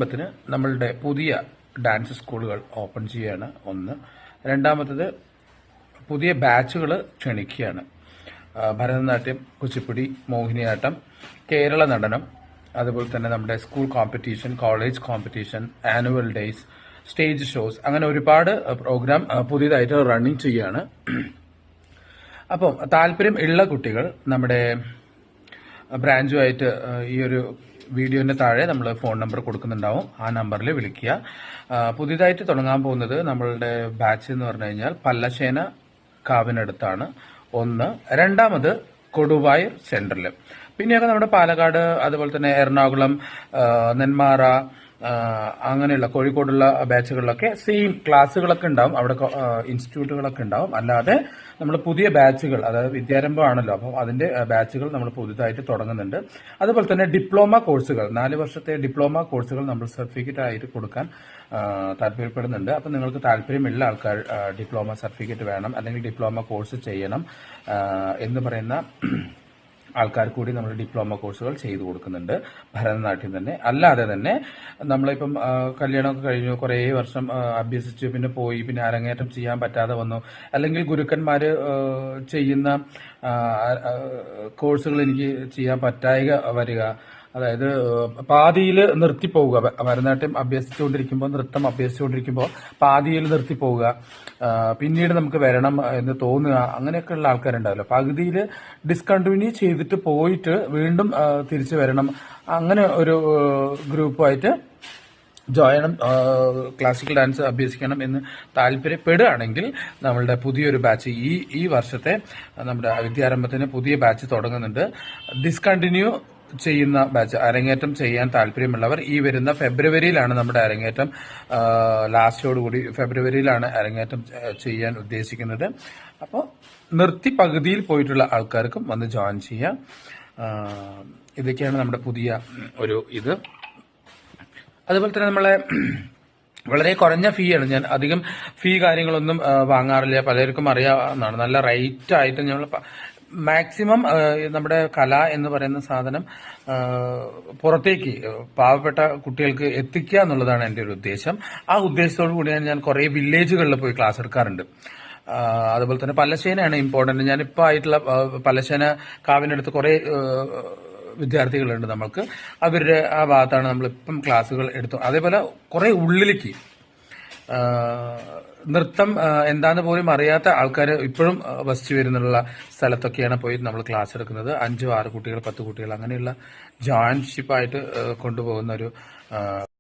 ത്തിന് നമ്മളുടെ പുതിയ ഡാൻസ് സ്കൂളുകൾ ഓപ്പൺ ചെയ്യുകയാണ് ഒന്ന്. രണ്ടാമത്തത് പുതിയ ബാച്ചുകൾ ക്ഷണിക്കുകയാണ്. ഭരതനാട്യം, കുച്ചിപ്പുടി, മോഹിനിയാട്ടം, കേരള നടനം, അതുപോലെ തന്നെ നമ്മുടെ school competition, college competition, annual days, stage shows, അങ്ങനെ ഒരുപാട് പ്രോഗ്രാം പുതിയതായിട്ട് റണ്ണിങ് ചെയ്യുകയാണ്. അപ്പം താല്പര്യം ഉള്ള കുട്ടികൾ നമ്മുടെ ബ്രാഞ്ചുമായിട്ട് ഈ ഒരു വീഡിയോന്റെ താഴെ നമ്മൾ ഫോൺ നമ്പർ കൊടുക്കുന്നുണ്ടാവും. ആ നമ്പറിൽ വിളിക്കുക. പുതിയതായിട്ട് തുടങ്ങാൻ പോകുന്നത് നമ്മളുടെ ബാച്ച് എന്ന് പറഞ്ഞു കഴിഞ്ഞാൽ പല്ലശ്ശേന കാവിനടുത്താണ് ഒന്ന്. രണ്ടാമത് കൊടുവായൂർ സെന്ററിൽ. പിന്നെയൊക്കെ നമ്മുടെ പാലക്കാട്, അതുപോലെ തന്നെ എറണാകുളം, നെന്മാറ, അങ്ങനെയുള്ള കോഴിക്കോടുള്ള ബാച്ചുകളിലൊക്കെ സെയിം ക്ലാസ്സുകളൊക്കെ ഉണ്ടാവും. അവിടെ ഇൻസ്റ്റിറ്റ്യൂട്ടുകളൊക്കെ ഉണ്ടാവും. അല്ലാതെ നമ്മൾ പുതിയ ബാച്ചുകൾ, അതായത് വിദ്യാരംഭമാണല്ലോ, അപ്പം അതിന്റെ ബാച്ചുകൾ നമ്മൾ പുതുതായിട്ട് തുടങ്ങുന്നുണ്ട്. അതുപോലെ തന്നെ ഡിപ്ലോമ കോഴ്സുകൾ, 4 വർഷത്തെ ഡിപ്ലോമ കോഴ്സുകൾ നമ്മൾ സർട്ടിഫിക്കറ്റ് ആയിട്ട് കൊടുക്കാൻ താല്പര്യപ്പെടുന്നുണ്ട്. അപ്പം നിങ്ങൾക്ക് താല്പര്യമുള്ള ആൾക്കാർ ഡിപ്ലോമ സർട്ടിഫിക്കറ്റ് വേണം, അല്ലെങ്കിൽ ഡിപ്ലോമ കോഴ്സ് ചെയ്യണം എന്ന് പറയുന്ന ആൾക്കാർ കൂടി നമ്മൾ ഡിപ്ലോമ കോഴ്സുകൾ ചെയ്തു കൊടുക്കുന്നുണ്ട്, ഭരതനാട്യം തന്നെ. അല്ലാതെ തന്നെ നമ്മളിപ്പം കല്യാണമൊക്കെ കഴിഞ്ഞു, കുറേ വർഷം അഭ്യസിച്ചു, പിന്നെ പോയി, പിന്നെ അരങ്ങേറ്റം ചെയ്യാൻ പറ്റാതെ വന്നു, അല്ലെങ്കിൽ ഗുരുക്കന്മാർ ചെയ്യുന്ന കോഴ്സുകൾ എനിക്ക് ചെയ്യാൻ പറ്റായിക വരിക, അതായത് പാതിയിൽ നിർത്തിപ്പോവുക. ഭരതനാട്യം അഭ്യസിച്ചുകൊണ്ടിരിക്കുമ്പോൾ, നൃത്തം അഭ്യസിച്ചുകൊണ്ടിരിക്കുമ്പോൾ പാതിയിൽ നിർത്തിപ്പോവുക, പിന്നീട് നമുക്ക് വരണം എന്ന് തോന്നുക, അങ്ങനെയൊക്കെയുള്ള ആൾക്കാരുണ്ടാവില്ല. പകുതിയിൽ ഡിസ്കണ്ടിന്യൂ ചെയ്തിട്ട് പോയിട്ട് വീണ്ടും തിരിച്ചു വരണം, അങ്ങനെ ഒരു ഗ്രൂപ്പായിട്ട് ക്ലാസിക്കൽ ഡാൻസ് അഭ്യസിക്കണം എന്ന് താല്പര്യപ്പെടുകയാണെങ്കിൽ നമ്മളുടെ പുതിയൊരു ബാച്ച് ഈ വർഷത്തെ നമ്മുടെ വിദ്യാരംഭത്തിന് പുതിയ ബാച്ച് തുടങ്ങുന്നുണ്ട്. ഡിസ്കണ്ടിന്യൂ ചെയ്യുന്ന ബാച്ച്, അരങ്ങേറ്റം ചെയ്യാൻ താല്പര്യമുള്ളവർ ഈ വരുന്ന ഫെബ്രുവരിയിലാണ് നമ്മുടെ അരങ്ങേറ്റം, ലാസ്റ്റോടുകൂടി ഫെബ്രുവരിയിലാണ് അരങ്ങേറ്റം ചെയ്യാൻ ഉദ്ദേശിക്കുന്നത്. അപ്പോൾ നിർത്തി പകുതിയിൽ പോയിട്ടുള്ള ആൾക്കാർക്കും വന്ന് ജോയിൻ ചെയ്യാം. ഇതൊക്കെയാണ് നമ്മുടെ പുതിയ ഒരു ഇത്. അതുപോലെ തന്നെ നമ്മളെ വളരെ കുറഞ്ഞ ഫീ ആണ്. ഞാൻ അധികം ഫീ കാര്യങ്ങളൊന്നും വാങ്ങാറില്ല, പലർക്കും അറിയാവുന്നതാണ്. നല്ല റേറ്റ് ആയിട്ട് ഞങ്ങൾ മാക്സിമം നമ്മുടെ കല എന്ന് പറയുന്ന സാധനം പുറത്തേക്ക് പാവപ്പെട്ട കുട്ടികൾക്ക് എത്തിക്കുക എന്നുള്ളതാണ് എൻ്റെ ഒരു ഉദ്ദേശം. ആ ഉദ്ദേശത്തോടു കൂടിയാണ് ഞാൻ കുറേ വില്ലേജുകളിൽ പോയി ക്ലാസ് എടുക്കാറുണ്ട്. അതുപോലെ തന്നെ പല്ലശ്ശേനയാണ് ഇമ്പോർട്ടന്റ്. ഞാനിപ്പോൾ ആയിട്ടുള്ള പല്ലശ്ശേന കാവിനടുത്ത് കുറേ വിദ്യാർത്ഥികളുണ്ട് നമ്മൾക്ക്. അവരുടെ ആ ഭാഗത്താണ് നമ്മളിപ്പം ക്ലാസ്സുകൾ എടുത്തു. അതേപോലെ കുറെ ഉള്ളിലേക്ക് നൃത്തം എന്താന്ന് പോലും അറിയാത്ത ആൾക്കാർ ഇപ്പോഴും വസിച്ചു വരുന്നുള്ള സ്ഥലത്തൊക്കെയാണ് പോയി നമ്മൾ ക്ലാസ് എടുക്കുന്നത്. 5, 6 കുട്ടികൾ, 10 കുട്ടികൾ, അങ്ങനെയുള്ള ജോയിൻഷിപ്പായിട്ട് കൊണ്ടുപോകുന്ന ഒരു